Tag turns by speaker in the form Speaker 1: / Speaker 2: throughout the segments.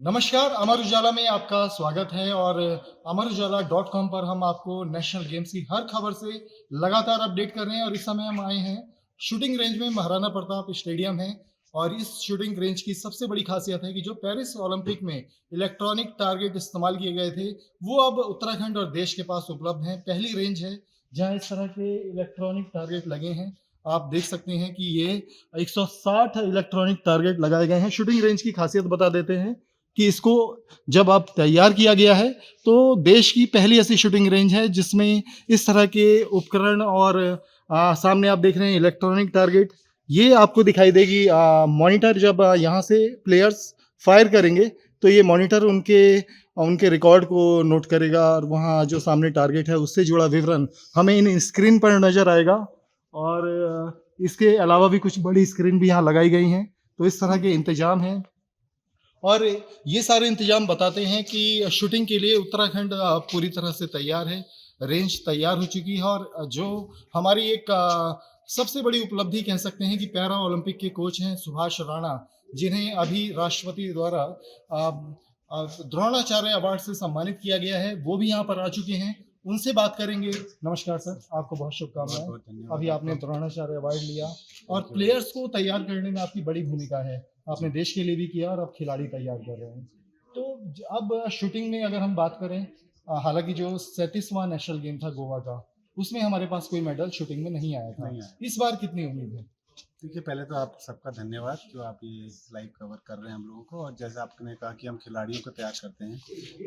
Speaker 1: नमस्कार, अमर उजाला में आपका स्वागत है और अमरउजाला.com पर हम आपको नेशनल गेम्स की हर खबर से लगातार अपडेट कर रहे हैं और इस समय हम आए हैं शूटिंग रेंज में। महाराणा प्रताप स्टेडियम है और इस शूटिंग रेंज की सबसे बड़ी खासियत है कि जो पेरिस ओलंपिक में इलेक्ट्रॉनिक टारगेट इस्तेमाल किए गए थे वो अब उत्तराखंड और देश के पास उपलब्ध हैं। पहली रेंज है जहां इस तरह के इलेक्ट्रॉनिक टारगेट लगे हैं। आप देख सकते हैं कि ये 160 इलेक्ट्रॉनिक टारगेट लगाए गए हैं। शूटिंग रेंज की खासियत बता देते हैं कि इसको जब आप तैयार किया गया है तो देश की पहली ऐसी शूटिंग रेंज है जिसमें इस तरह के उपकरण और सामने आप देख रहे हैं इलेक्ट्रॉनिक टारगेट। ये आपको दिखाई देगी मॉनिटर जब यहाँ से प्लेयर्स फायर करेंगे तो ये मॉनिटर उनके उनके रिकॉर्ड को नोट करेगा और वहाँ जो सामने टारगेट है उससे जुड़ा विवरण हमें इन स्क्रीन पर नजर आएगा। और इसके अलावा भी कुछ बड़ी स्क्रीन भी यहाँ लगाई गई हैं। तो इस तरह के इंतजाम हैं और ये सारे इंतजाम बताते हैं कि शूटिंग के लिए उत्तराखंड पूरी तरह से तैयार है। रेंज तैयार हो चुकी है और जो हमारी एक सबसे बड़ी उपलब्धि कह सकते हैं कि पैरा ओलंपिक के कोच हैं सुभाष राणा, जिन्हें अभी राष्ट्रपति द्वारा द्रोणाचार्य अवार्ड से सम्मानित किया गया है, वो भी यहाँ पर आ चुके हैं। उनसे बात करेंगे। नमस्कार सर, आपको बहुत शुभकामनाएं। अभी आपने द्रोणाचार्य अवार्ड लिया और प्लेयर्स को तैयार करने में आपकी बड़ी भूमिका है। आपने देश के लिए भी किया और अब खिलाड़ी तैयार कर रहे हैं। तो अब शूटिंग में अगर हम बात करें, हालांकि जो 37वां नेशनल गेम था गोवा का, उसमें हमारे पास कोई मेडल शूटिंग में नहीं आया था। इस बार कितनी उम्मीद है?
Speaker 2: देखिए, पहले तो आप सबका धन्यवाद जो आप ये लाइव कवर कर रहे हैं हम लोगों को। और जैसे आपने कहा कि हम खिलाड़ियों को तैयार करते हैं,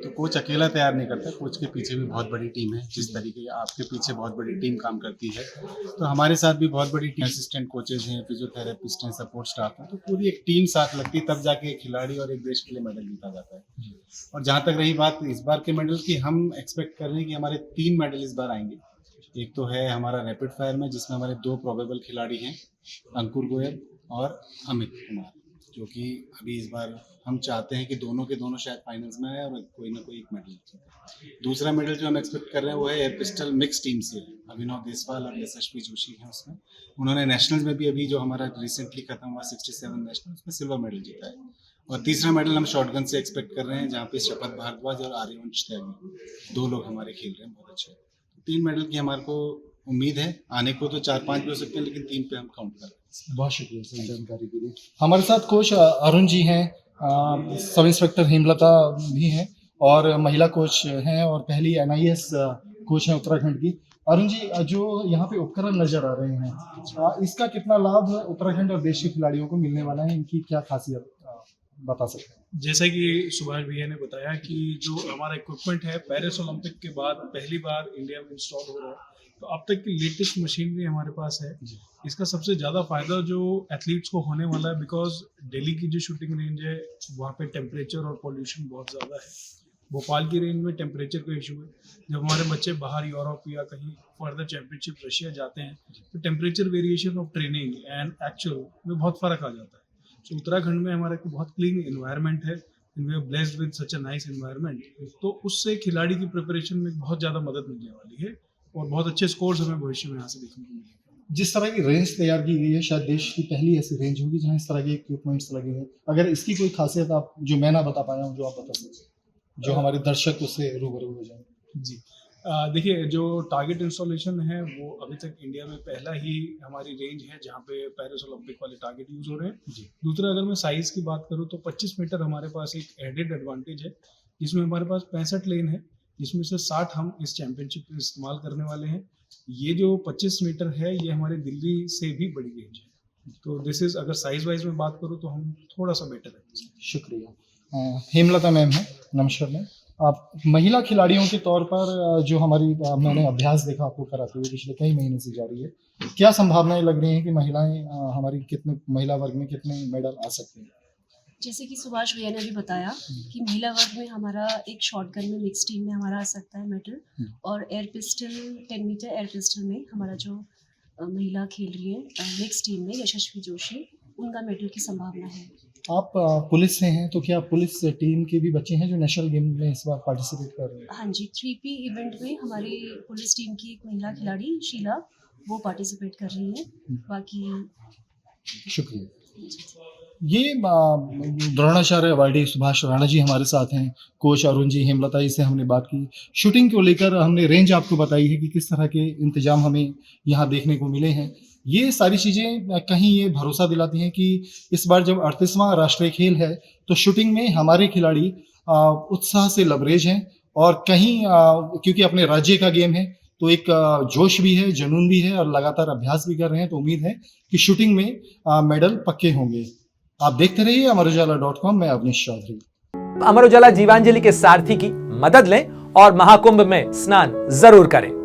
Speaker 2: तो कोच अकेला तैयार नहीं करता, कोच के पीछे भी बहुत बड़ी टीम है। जिस तरीके आपके पीछे बहुत बड़ी टीम काम करती है, तो हमारे साथ भी बहुत बड़ी टीम, असिस्टेंट कोचेज हैं, फिजियोथेरेपिस्ट हैं, सपोर्ट स्टाफ है, तो पूरी एक टीम साथ लगती है, तब जाके एक खिलाड़ी और एक देश के लिए मेडल जीता जाता है। और जहाँ तक रही बात इस बार के मेडल की, हम एक्सपेक्ट कर रहे हैं कि हमारे 3 मेडल इस बार आएंगे। एक तो है हमारा रैपिड फायर में, जिसमें हमारे 2 प्रोबेबल खिलाड़ी हैं, अंकुर गोयल और अमित कुमार, जो कि अभी इस बार हम चाहते हैं कि दोनों के दोनों शायद फाइनल्स में आए और कोई ना कोई एक मेडल जीते। दूसरा मेडल जो हम एक्सपेक्ट कर रहे हैं वो है एयर पिस्टल मिक्स टीम से। अभिनव देसवाल और यशस्वी जोशी हैं उसमें। उन्होंने नेशनल्स में भी अभी जो हमारा रिसेंटली खत्म हुआ 67 नेशनल, उसमें सिल्वर मेडल जीता है। और तीसरा मेडल हम शॉटगन से एक्सपेक्ट कर रहे हैं, जहाँ पे शपथ भारद्वाज और आर्यवंश त्यागी 2 लोग हमारे खेल रहे हैं बहुत अच्छे। 3 मेडल की हमारे को उम्मीद है। आने को तो 4-5 भी हो सकते हैं, लेकिन 3 पे हम काउंट कर रहे हैं।
Speaker 1: बहुत शुक्रिया सर जानकारी के लिए। हमारे साथ कोच अरुण जी हैं, सब इंस्पेक्टर हेमलता भी हैं और महिला कोच हैं और पहली NIS कोच हैं उत्तराखंड की। अरुण जी, जो यहाँ पे उपकरण नजर आ रहे हैं, इसका कितना लाभ उत्तराखंड और देश के खिलाड़ियों को मिलने वाला है? इनकी क्या खासियत बता सकते हैं?
Speaker 3: जैसा कि सुभाष भैया ने बताया कि जो हमारा इक्विपमेंट है पेरिस ओलंपिक के बाद पहली बार इंडिया में इंस्टॉल हो रहा है, तो अब तक की लेटेस्ट मशीनरी हमारे पास है। इसका सबसे ज़्यादा फायदा जो एथलीट्स को होने वाला है, बिकॉज दिल्ली की जो शूटिंग रेंज है वहाँ पे टेम्परेचर और पॉल्यूशन बहुत ज़्यादा है। भोपाल की रेंज में टेम्परेचर का इशू है। जब हमारे बच्चे बाहर यूरोप या कहीं फर्दर चैंपियनशिप रशिया जाते हैं, तो temperature variation of training and actual में बहुत फ़र्क आ जाता है। तो उत्तराखंड में हमारे को बहुत क्लीन इन्वायरमेंट है, we are blessed with such a nice environment, तो उससे खिलाड़ी की प्रिपरेशन में बहुत ज़्यादा मदद मिलने वाली है और बहुत अच्छे स्कोर्स हमें भविष्य में यहाँ से देखने को मिलेंगे।
Speaker 1: जिस तरह की रेंज तैयार की गई है, शायद देश की पहली ऐसी रेंज होगी जहाँ इस तरह के इक्विपमेंट्स लगे हैं। अगर इसकी कोई खासियत आप जो मैं ना बता पाया हूँ, जो आप बता सकते, जो हमारे दर्शक उससे रूबरू हो जाए।
Speaker 3: जी, देखिए, जो टारगेट इंस्टॉलेशन है वो अभी तक इंडिया में पहला ही हमारी रेंज है जहाँ पे पेरिस ओलंपिक वाले टारगेट यूज हो रहे हैं। जी। दूसरा, अगर मैं साइज की बात करूँ तो 25 मीटर हमारे पास एक एडेड एडवांटेज है, जिसमें हमारे पास 65 लेन है, जिसमें से 60 हम इस चैंपियनशिप में इस्तेमाल करने वाले हैं। ये जो 25 मीटर है ये हमारे दिल्ली से भी बड़ी रेंज है, तो दिस इज, अगर साइज वाइज में बात करूँ तो हम थोड़ा सा बेटर है।
Speaker 1: शुक्रिया। हेमलता मैम है, नमस्कार मैम। आप महिला खिलाड़ियों के तौर पर जो हमारी मैंने अभ्यास देखा आपको कराते हुए पिछले कई महीने से जारी है, क्या संभावनाएं लग रही हैं कि महिलाएं हमारी कितने महिला वर्ग में कितने मेडल आ सकते हैं?
Speaker 4: जैसे कि सुभाष भैया ने भी बताया कि महिला वर्ग में हमारा एक शॉटगन में मिक्स टीम में हमारा आ सकता है मेडल, और air pistol 10 metre air pistol में हमारा जो महिला खेल रही है मिक्स टीम में यशस्वी जोशी, उनका मेडल की संभावना है।
Speaker 1: आप पुलिस से हैं, तो क्या पुलिस टीम के भी बच्चे हैं जो नेशनल गेम में इस बार पार्टिसिपेट कर रहे हैं?
Speaker 4: हाँ जी, 3P इवेंट में हमारी पुलिस टीम की एक महिला खिलाड़ी शीला वो पार्टिसिपेट कर रही है। बाकी
Speaker 1: शुक्रिया। ये द्रोणाचार्य अवार्डी सुभाष राणा जी हमारे साथ हैं, कोच अरुण जी, हेमलता जी से हमने बात की। शूटिंग को लेकर हमने रेंज आपको बताई है कि किस तरह के इंतजाम हमें यहाँ देखने को मिले हैं। ये सारी चीज़ें कहीं ये भरोसा दिलाती हैं कि इस बार जब 38वां राष्ट्रीय खेल है तो शूटिंग में हमारे खिलाड़ी उत्साह से लबरेज हैं और कहीं क्योंकि अपने राज्य का गेम है तो एक जोश भी है, जुनून भी है और लगातार अभ्यास भी कर रहे हैं, तो उम्मीद है कि शूटिंग में मेडल पक्के होंगे। आप देखते रहिए अमरउजाला.com। मैं अवनीश चौधरी।
Speaker 5: अमर उजाला जीवांजलि के सारथी की मदद लें और महाकुंभ में स्नान जरूर करें।